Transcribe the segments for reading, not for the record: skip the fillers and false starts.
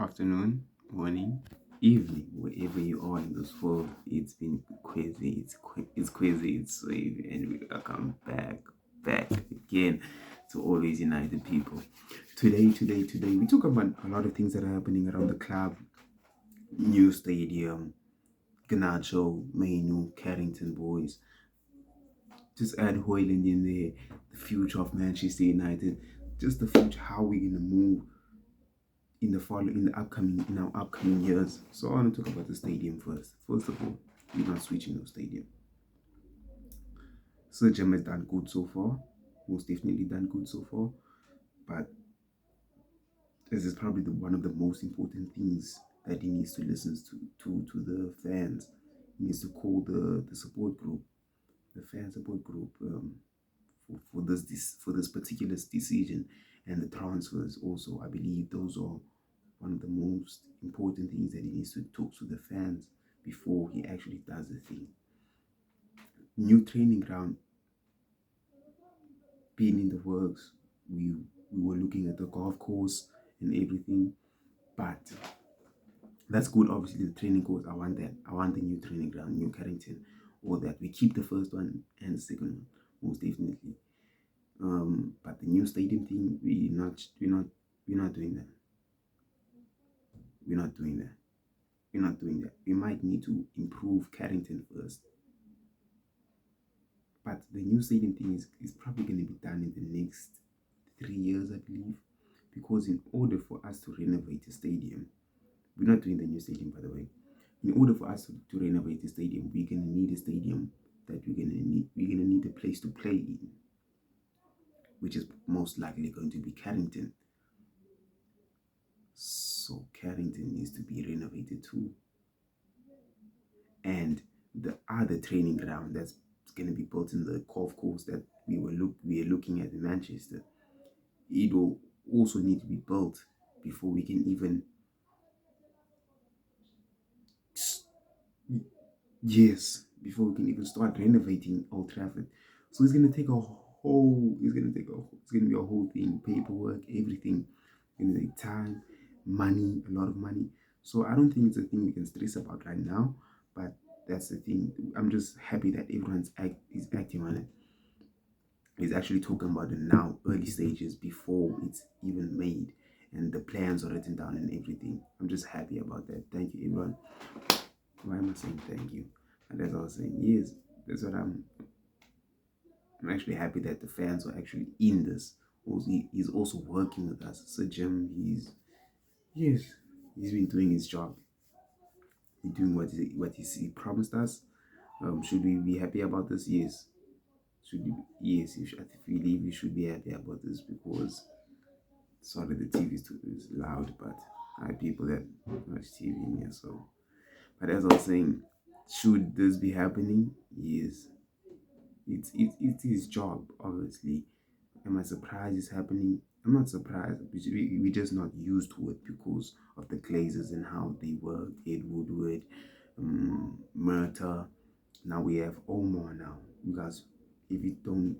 Afternoon, morning, evening, wherever you are in this world. It's been crazy. It's crazy. It's wave, and we are come back again to always unite the people. Today, we talk about a lot of things that are happening around the club, new stadium, Ganacho, Mainu, Carrington boys. Just add Hoyland in there, the future of Manchester United, just the future, how we're gonna move in our upcoming years. So I want to talk about the stadium first. First of all, we're not switching no stadium. Sir Jim has done good so far, most definitely done good so far, but this is probably one of the most important things that he needs to listen to the fans. He needs to call the support group, the fan support group, for this particular decision, and the transfers also. I believe those are one of the most important things that he needs to talk to the fans before he actually does the thing. New training ground being in the works. We were looking at the golf course and everything, but that's good. Obviously, the training course, I want that. I want the new training ground, New Carrington, or that we keep the first one and the second one, most definitely. But the new stadium thing, we're not doing that. We're not doing that. We're not doing that. We might need to improve Carrington first. But the new stadium thing is probably going to be done in the next 3 years, I believe. Because in order for us to renovate the stadium, we're not doing the new stadium, by the way. In order for us to renovate the stadium, we're going to need a stadium that we're going to need a place to play in, which is most likely going to be Carrington. So Carrington needs to be renovated too. And the other training ground that's going to be built in the golf course that we are looking at in Manchester, it will also need to be built before we can even before we can even start renovating Old Trafford. So it's gonna take a whole it's gonna be a whole thing, paperwork, everything. It's gonna take time, money, a lot of money. So I don't think it's a thing we can stress about right now, but that's the thing. I'm just happy that everyone's is acting on it. He's actually talking about it now, early stages, before it's even made, and the plans are written down and everything. I'm just happy about that. Thank you, everyone. Why am I saying thank you? And as I was saying, yes, that's what I'm actually happy that the fans are actually in this. He's also working with us. So Jim, he's been doing his job. He's doing he promised us. Should we be happy about this? Yes. Should we? Yes. I believe we should be happy about this because sorry, the TV is loud, but I have people that watch TV in here. So, but as I was saying, should this be happening? Yes. It's his job, obviously. Am I surprised it's happening? I'm not surprised. We're just not used to it because of the glazes and how they work. Ed Woodward, Murta. Now we have Omar now. You guys, if you don't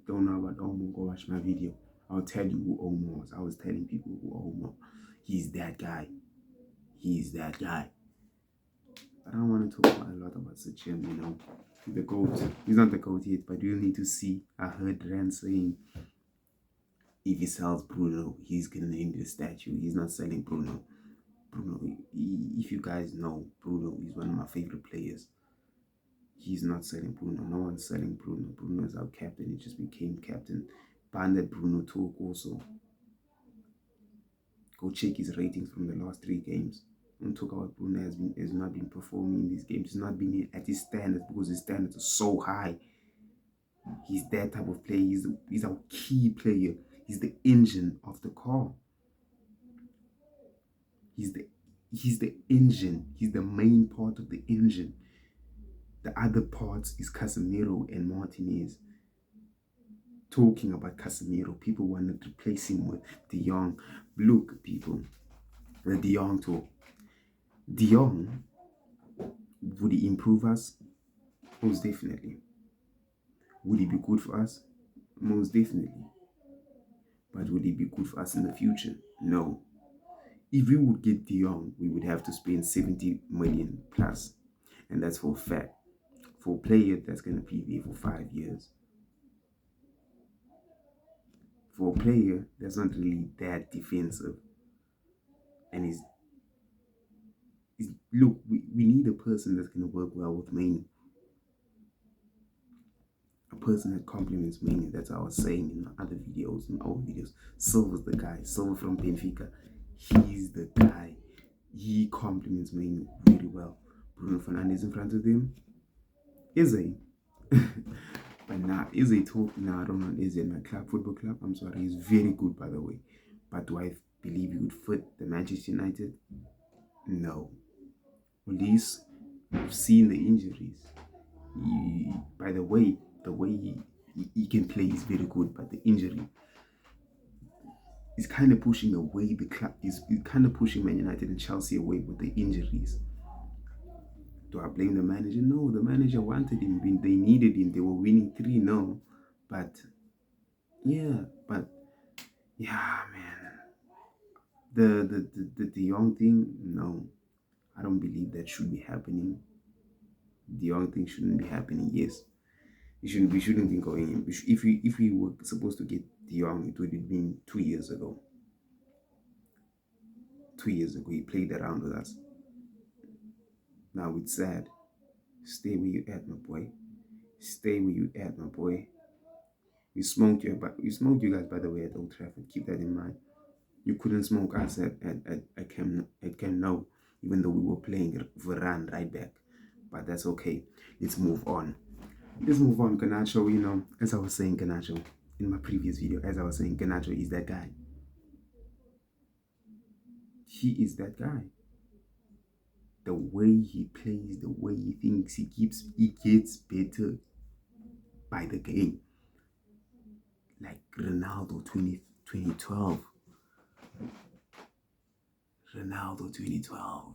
know about Omar, go watch my video. I'll tell you who Omar was. I was telling people who Omar. He's that guy. He's that guy. I don't want to talk a lot about Sachin, the GOAT. He's not the GOAT yet, but you need to see. I heard Rand saying if he sells Bruno, he's going to name the statue. He's not selling Bruno. If you guys know, Bruno is one of my favorite players. He's not selling Bruno. No one's selling Bruno. Bruno is our captain. He just became captain. Banded Bruno talk also. Go check his ratings from the last 3 games. Don't talk about Bruno has not been performing in these games. He's not been at his standards because his standards are so high. He's that type of player. He's our key player. He's the engine of the car. He's the engine. He's the main part of the engine. The other parts is Casemiro and Martinez. Talking about Casemiro, people wanted to replace him with De Jong. Look, people, the De Jong talk. De Jong, would he improve us? Most definitely. Would he be good for us? Most definitely. But would he be good for us in the future? No. If we would get De Jong, we would have to spend 70 million plus. And that's for a fact. For a player that's going to be there for 5 years. For a player that's not really that defensive. And look, we need a person that's going to work well with Mane. A person that complements Mane. That's what I was saying in my other videos, in our videos. Silva's the guy. Silva from Benfica. He's the guy. He complements Mane really well. Bruno Fernandes in front of them. Eze. But now, Eze talk. Now, I don't know Eze in my club, football club. I'm sorry. He's very good, by the way. But do I believe he would fit the Manchester United? No. At least we've seen the injuries. By the way he can play is very good, but the injury is kind of pushing away the club. Is kind of pushing Man United and Chelsea away with the injuries. Do I blame the manager? No, the manager wanted him. They needed him. They were winning 3-0. But yeah, man. The De Jong thing, no. I don't believe that should be happening. The De Jong thing shouldn't be happening, yes. We shouldn't be going in. If we were supposed to get De Jong, it would have been 2 years ago. 2 years ago, he played around with us. Now it's sad. Stay where you at, my boy. Stay where you at, my boy. We smoked you guys, by the way, at Old Trafford. Keep that in mind. You couldn't smoke us at Camp Nou, even though we were playing Varane right back. But that's okay. Let's move on. Garnacho, as I was saying, Garnacho, in my previous video, Garnacho is that guy. He is that guy. The way he plays, the way he thinks, he gets better by the game. Like Ronaldo 2012. Ronaldo 2012.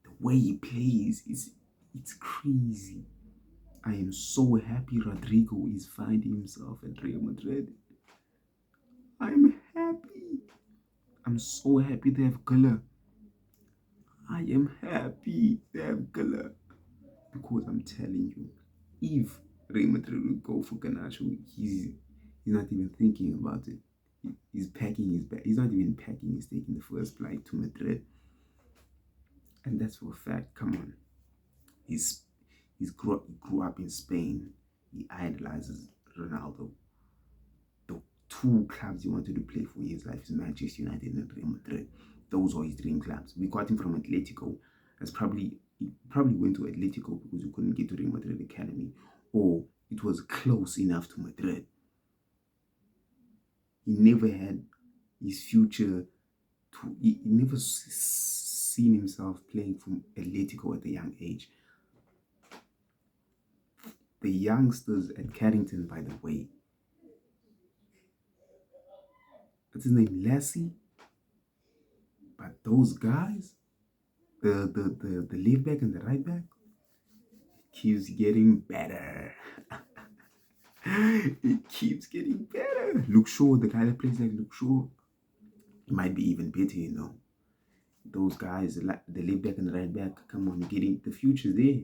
The way he plays, it's crazy. I am so happy Rodrigo is finding himself at Real Madrid. I'm happy. I'm so happy they have Gula. I am happy they have Gula. Because I'm telling you, if Real Madrid will go for Garnacho, he's not even thinking about it. He's packing his bag. He's not even packing his taking the first flight to Madrid. And that's for a fact. Come on. He grew up in Spain. He idolizes Ronaldo. The two clubs he wanted to play for in his life is Manchester United and Real Madrid. Those are his dream clubs. We got him from Atletico. He probably went to Atletico because he couldn't get to Real Madrid Academy. Or it was close enough to Madrid. He never had his future. He never seen himself playing for Atletico at a young age. The youngsters at Carrington, by the way, what's his name, Lassie? But those guys, the left back and the right back, keeps getting better. It keeps getting better. Luke Shaw, the guy that plays like Luke Shaw, he might be even better, Those guys, the left back and the right back, come on, the future's there.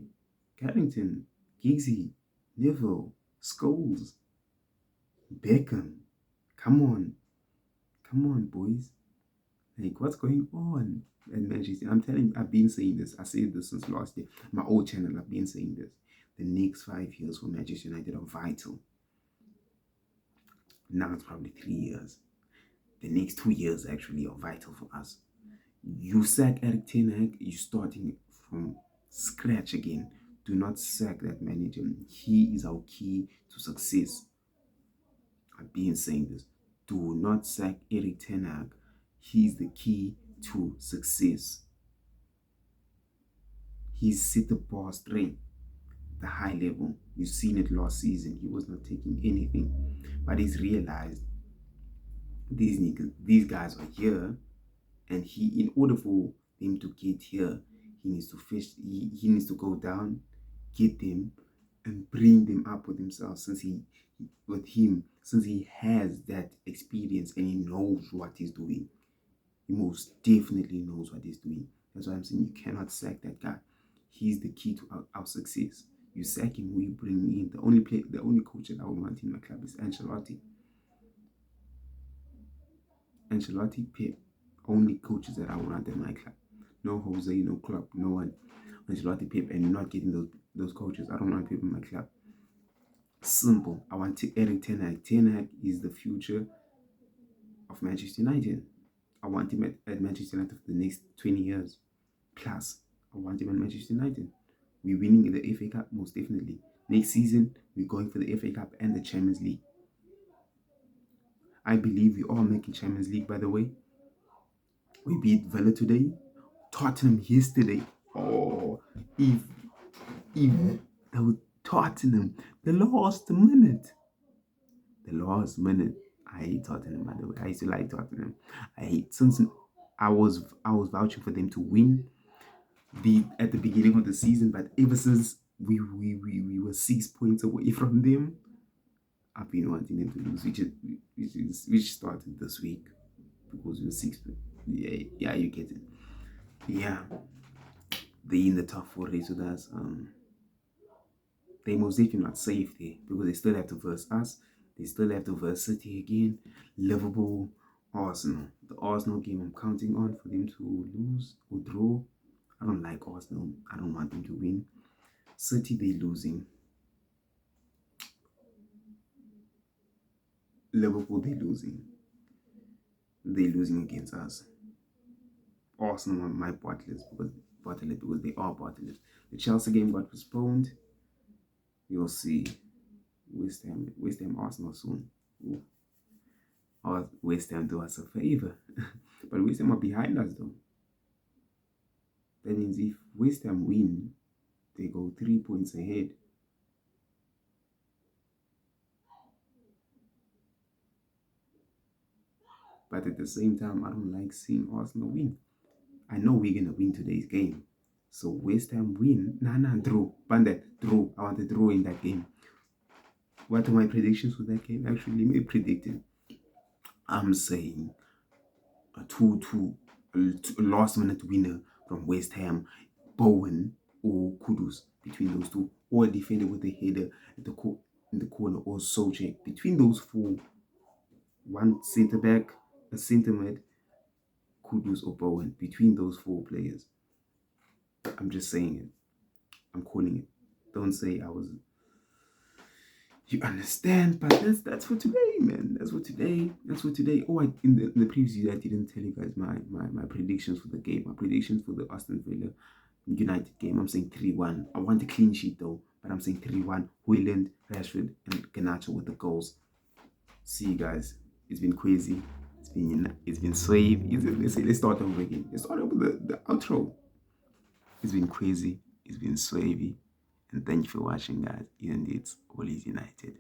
Carrington, Giggsy, Neville, Scholes, Beckham. Come on, boys. Like, what's going on at Manchester? I'm telling you, I've been saying this. I said this since last year. My old channel, I've been saying this. The next 5 years for Manchester United are vital. Now it's probably 3 years. The next 2 years actually are vital for us. You sack Erik ten Hag, you're starting from scratch again. Do not sack that manager. He is our key to success. I've been saying this. Do not sack Erik ten Hag. He's the key to success. He's set the bar straight, the high level. You've seen it last season. He was not taking anything. But he's realized these guys are here, and in order for them to get here, he needs to fish. He needs to go down, get them, and bring them up with himself. Since he has that experience and he knows what he's doing. He most definitely knows what he's doing. That's why I'm saying you cannot sack that guy. He's the key to our success. You sack him, we bring in the only coach that I would want in my club is Ancelotti. Ancelotti, Pep, only coaches that I would want in my club. No Jose, no Klopp, no one. Ancelotti, Pep, and you're not getting those coaches. I don't want people in my club. Simple. I want Erik Ten Hag. Ten Hag is the future of Manchester United. I want him at Manchester United for the next 20 years plus. I want him at Manchester United. We're winning the FA Cup, most definitely. Next season, we're going for the FA Cup and the Champions League. I believe we are making Champions League, by the way. We beat Villa today. Tottenham yesterday. Oh, if that was Tottenham. The last minute. I hate Tottenham, by the way. I used to like Tottenham. Since I was vouching for them to win at the beginning of the season, but ever since we were 6 points away from them, I've been wanting them to lose, which started this week because we were 6. Yeah, you get it. Yeah, they in the top 4 race with us. They most definitely not safe there because they still have to verse us. They still have to verse City again, Liverpool, Arsenal. The Arsenal game I'm counting on for them to lose or draw. I don't like Arsenal. I don't want them to win. City, they're losing. Liverpool, they're losing. They're losing against us. Arsenal are my bottlers because they are bottlers. The Chelsea game got postponed. You'll see West Ham, Arsenal soon. Ooh. Or West Ham do us a favor. But West Ham are behind us though. That means if West Ham win, they go 3 points ahead. But at the same time, I don't like seeing Arsenal win. I know we're going to win today's game. So West Ham win. Draw. Bandit, draw. I want to draw in that game. What are my predictions for that game? Actually, let me predict it. I'm saying a 2-2, a last-minute winner from West Ham, Bowen or Kudus, between those two, or a defender with a header in the corner, or Sojek. Between those 4, one centre-back, a centre-mid, Kudus or Bowen. Between those 4 players. I'm just saying it. I'm calling it. Don't say I was... You understand? But that's for today, man. That's for today. Oh, in the previous video, I didn't tell you guys my predictions for the game. My predictions for the Aston Villa United game. I'm saying 3-1. I want a clean sheet though, but I'm saying 3-1. Højlund, Rashford, and Garnacho with the goals. See you guys. It's been crazy. It's been swave. Let's start over again. Let's start over the outro. It's been crazy. It's been swavy. And thank you for watching, guys. And it's always United.